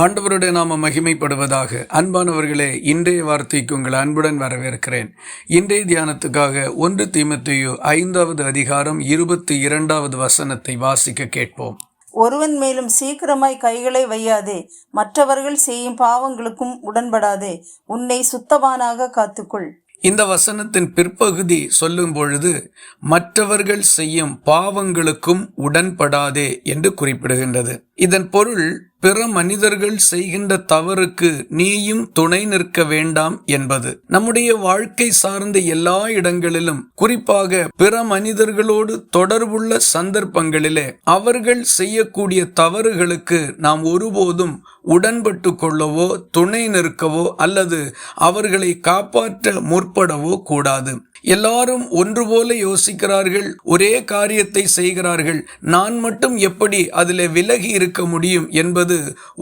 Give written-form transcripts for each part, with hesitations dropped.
ஆண்டவருடைய நாம மகிமைப்படுவதாக. அன்பானவர்களே, இன்றைய வார்த்தைக்கு உங்கள் அன்புடன் வரவேற்கிறேன். இன்றைய தியானத்துக்காக 1 தீமோத்தேயு 5வது அதிகாரம் 22வது வசனத்தை வாசிக்க கேட்போம். ஒருவன் மேலும் சீக்கிரமாய் கைகளை வையாதே, மற்றவர்கள் செய்யும் பாவங்களுக்கும் உடன்படாதே, உன்னை சுத்தவானாக காத்துக்கொள். இந்த வசனத்தின் பிற்பகுதி சொல்லும் பொழுது மற்றவர்கள் செய்யும் பாவங்களுக்கும் உடன்படாதே என்று குறிப்பிடுகின்றது. இதன் பொருள், பிற மனிதர்கள் செய்கின்ற தவறுக்கு நீயும் துணை நிற்க வேண்டாம் என்பது. நம்முடைய வாழ்க்கை சார்ந்த எல்லா இடங்களிலும், குறிப்பாக பிற மனிதர்களோடு தொடர்புள்ள சந்தர்ப்பங்களிலே அவர்கள் செய்யக்கூடிய தவறுகளுக்கு நாம் ஒருபோதும் உடன்பட்டு கொள்ளவோ துணை நிற்கவோ அல்லது அவர்களை காப்பாற்ற முற்படவோ கூடாது. எல்லாரும் ஒன்று போல யோசிக்கிறார்கள், ஒரே காரியத்தை செய்கிறார்கள், நான் மட்டும் எப்படி அதில் விலகி இருக்க முடியும் என்பது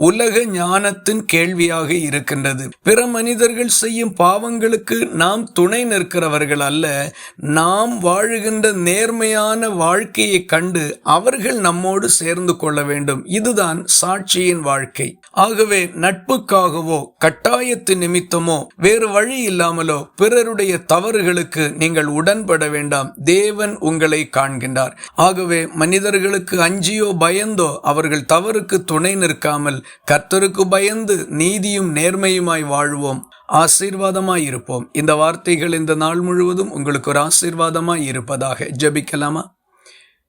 உலக ஞானத்தின் கேள்வியாக இருக்கின்றது. பிற மனிதர்கள் செய்யும் பாவங்களுக்கு நாம் துணை நிற்கிறவர்கள் அல்ல. நாம் வாழுகின்ற நேர்மையான வாழ்க்கையை கண்டு அவர்கள் நம்மோடு சேர்ந்து கொள்ள வேண்டும். இதுதான் சாட்சியின் வாழ்க்கை. ஆகவே நட்புக்காகவோ கட்டாயத்து நிமித்தமோ வேறு வழி இல்லாமலோ பிறருடைய தவறுகளுக்கு நீங்கள் உடன்பட வேண்டாம். தேவன் உங்களை காண்கின்றார். ஆகவே மனிதர்களுக்கு அஞ்சியோ பயந்தோ அவர்கள் தவறுக்கு துணை நிற்காமல் கர்த்தருக்கு பயந்து நீதியும் நேர்மையுமாய் வாழ்வோம். ஆசீர்வாதமாய் இருப்போம். இந்த வார்த்தைகள் இந்த நாள் முழுவதும் உங்களுக்கு ஒரு ஆசீர்வாதமாய் இருப்பதாக. ஜெபிக்கலாமா?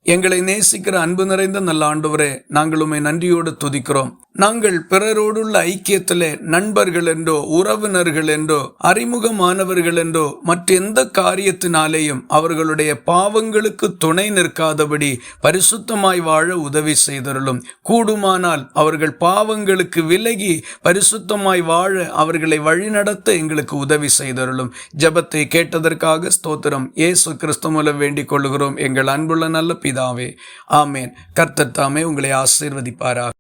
எங்களை நேசிக்கிற அன்பு நிறைந்த நல்ல ஆண்டவரே, நாங்கள் உம்மை நன்றியோடு துதிக்கிறோம். நாங்கள் பிறரோடுள்ள ஐக்கியத்திலே நண்பர்கள் என்றோ உறவினர்கள் என்றோ அறிமுகமானவர்கள் என்றோ மற்றெந்த காரியத்தினாலேயும் அவர்களுடைய பாவங்களுக்கு துணை நிற்காதபடி பரிசுத்தமாய் வாழ உதவி செய்தருளும். கூடுமானால் அவர்கள் பாவங்களுக்கு விலகி பரிசுத்தமாய் வாழ அவர்களை வழிநடத்த எங்களுக்கு உதவி செய்தருளும். ஜெபத்தை கேட்டதற்காக ஸ்தோத்திரம். இயேசு கிறிஸ்து மூலம் வேண்டிக் கொள்கிறோம் எங்கள் அன்புள்ள நல்ல பிதாவே. ஆமேன். கர்த்தர் தாமே உங்களை ஆசீர்வதிப்பாராக.